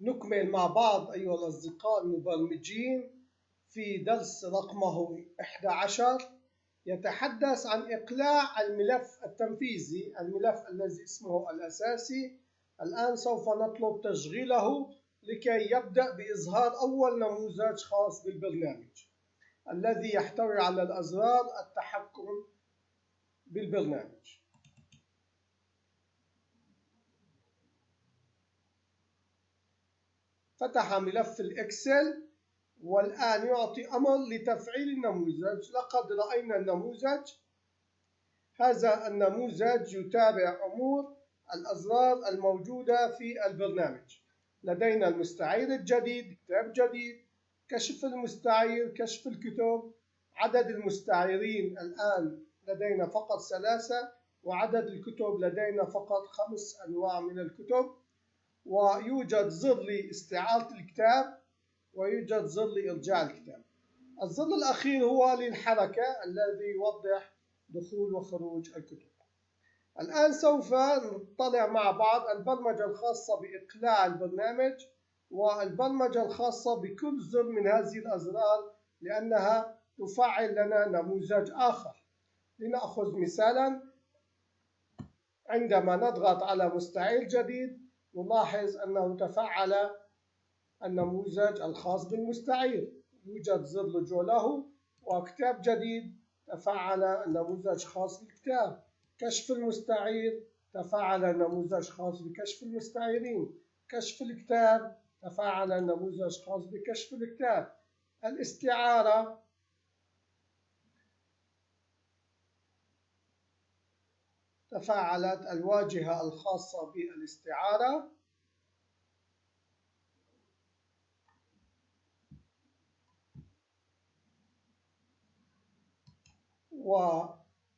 نكمل مع بعض أيها الأصدقاء المبرمجين في درس رقمه 11 يتحدث عن إقلاع الملف التنفيذي، الملف الذي اسمه الأساسي. الآن سوف نطلب تشغيله لكي يبدأ بإظهار أول نموذج خاص بالبرنامج الذي يحتوي على الأزرار التحكم بالبرنامج. فتح ملف الإكسل والآن يعطي أمر لتفعيل النموذج. لقد رأينا النموذج. هذا النموذج يتابع أمور الأزرار الموجودة في البرنامج. لدينا المستعير الجديد، كتاب جديد، كشف المستعير، كشف الكتب. عدد المستعيرين الآن لدينا فقط 3، وعدد الكتب لدينا فقط 5 أنواع من الكتب. ويوجد زر لاستعارة الكتاب ويوجد زر لإرجاع الكتاب. الزر الأخير هو للحركة الذي يوضح دخول وخروج الكتب. الآن سوف نطلع مع بعض البرمجة الخاصة بإقلاع البرنامج والبرمجة الخاصة بكل زر من هذه الأزرار لأنها تفعل لنا نموذج آخر. لنأخذ مثالا، عندما نضغط على مستعير جديد نلاحظ أنه تفعل النموذج الخاص بالمستعير. يوجد زر لجوء له. وكتاب جديد تفعل نموذج خاص بالكتاب. كشف المستعير تفعل نموذج خاص بكشف المستعيرين. كشف الكتاب تفعل نموذج خاص بكشف الكتاب. الاستعارة تفعلت الواجهة الخاصة بالاستعارة.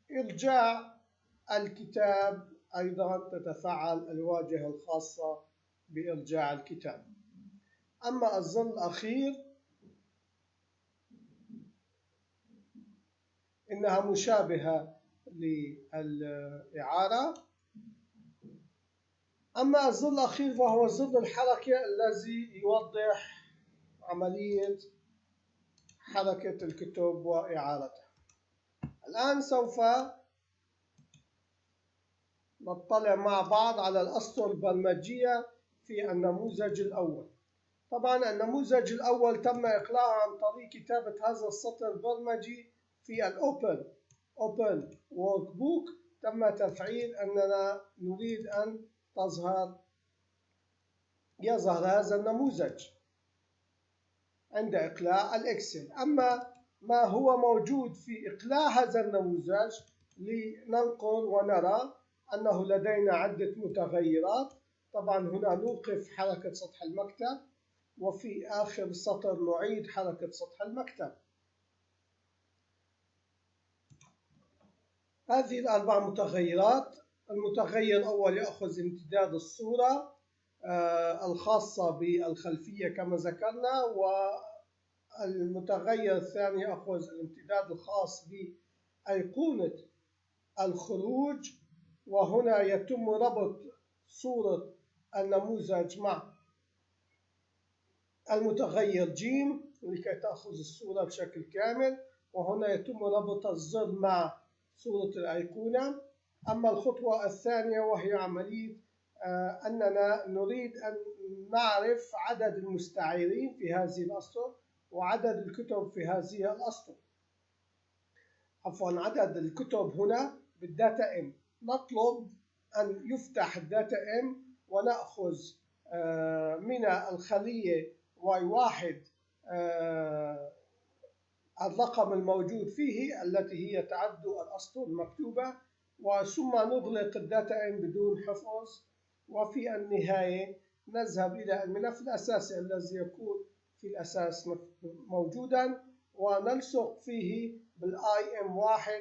وإرجاع الكتاب أيضا تتفعل الواجهة الخاصة بإرجاع الكتاب. أما الزر الأخير إنها مشابهة للإعارة. أما الزر الأخير فهو زر الحركة الذي يوضح عملية حركة الكتب وإعارتها. الآن سوف نطلع مع بعض على الأسطر البرمجية في النموذج الأول. طبعا النموذج الأول تم إقلاعه عن طريق كتابة هذا السطر البرمجي في الأوبن وورك بوك. تم تفعيل أننا نريد أن يظهر هذا النموذج عند إقلاع الإكسل. أما ما هو موجود في إقلاع هذا النموذج لننقل ونرى أنه لدينا عدة متغيرات. طبعا هنا نوقف حركة سطح المكتب، وفي آخر السطر نعيد حركة سطح المكتب. هذه الأربع متغيرات. المتغير الأول يأخذ امتداد الصورة الخاصة بالخلفية كما ذكرنا، والمتغير الثاني يأخذ الامتداد الخاص بأيقونة الخروج، وهنا يتم ربط صورة النموذج مع المتغير جيم لكي تأخذ الصورة بشكل كامل، وهنا يتم ربط الزر مع صورة الأيقونة. أما الخطوة الثانية وهي عملية أننا نريد أن نعرف عدد المستعيرين في هذه الأسطر وعدد الكتب في هذه الأسطر. عفوا، عدد الكتب هنا بالداتا ام. نطلب أن يفتح الداتا ام ونأخذ من الخلية Y1 الرقم الموجود فيه التي هي تعد الأسطر المكتوبة، وثم نغلق الداتا ام بدون حفظ. وفي النهاية نذهب إلى الملف الأساسي الذي يكون في الأساس موجودا، ونلصق فيه بالIM1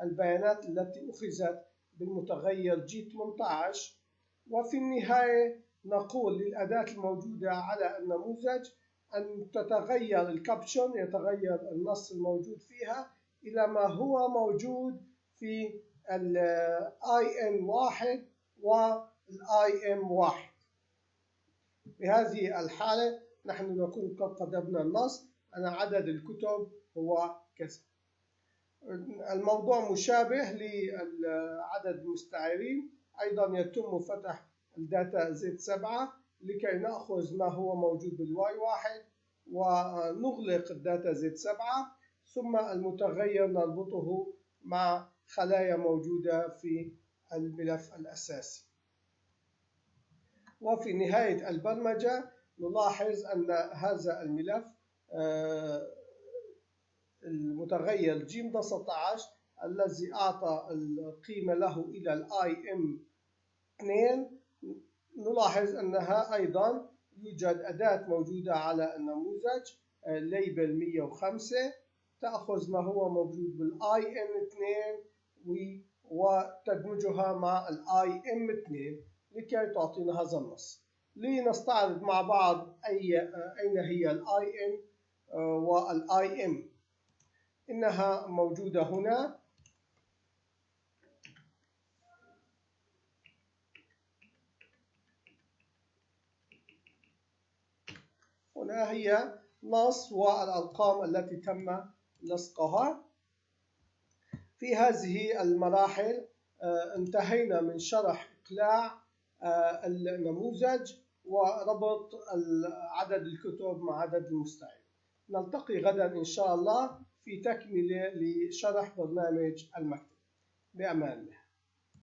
البيانات التي أخذت بالمتغير G18. وفي النهاية نقول للأداة الموجودة على النموذج أن تتغير الكابشن، يتغير النص الموجود فيها إلى ما هو موجود في IN1 والIM1. بهذه الحالة نحن نكون قد قدمنا النص أن عدد الكتب هو كذا. الموضوع مشابه لعدد المستعيرين، أيضا يتم فتح الداتا زد 7 لكي نأخذ ما هو موجود بالواي 1 ونغلق الداتا زد 7، ثم المتغير نربطه مع خلايا موجودة في الملف الأساسي. وفي نهاية البرمجة نلاحظ أن هذا الملف المتغير ج-19 الذي أعطى القيمة له إلى IM2، نلاحظ أنها أيضا يوجد أداة موجودة على النموذج ليبل 105 تأخذ ما هو موجود IM2 وتدمجها مع IM2 لكي تعطينا هذا النص. لنستعرض مع بعض أين هي IM IM. إنها موجودة هنا. هنا هي نص والأرقام التي تم لصقها. في هذه المراحل انتهينا من شرح إقلاع النموذج وربط عدد الكتب مع عدد المستعير. نلتقي غدا إن شاء الله في تكملة لشرح برنامج المكتب. بأمان الله.